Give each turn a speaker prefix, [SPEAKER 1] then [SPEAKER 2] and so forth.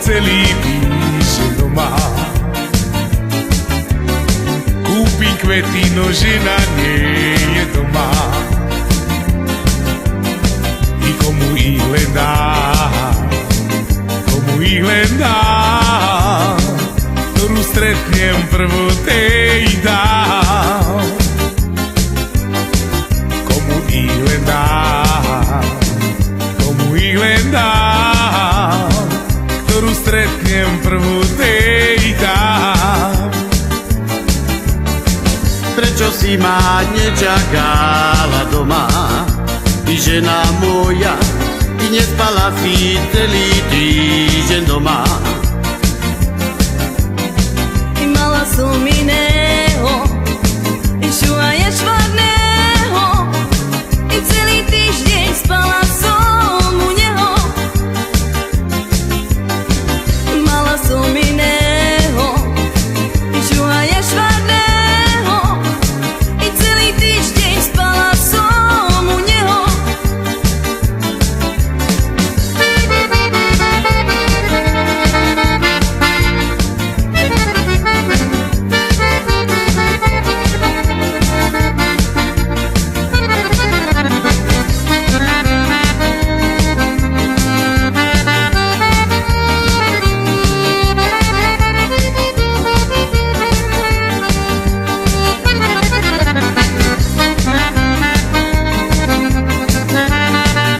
[SPEAKER 1] celý týždeň doma. Kúpim kvety, no žena nie je doma. I komu ich len dám, ktorú stretnem prvú tej dám. Komu ich len dám, ktorú stretnem prvú tej dám.
[SPEAKER 2] Prečo si ma nečakala doma? Ty žena moja, ty nespala si celý týždeň doma.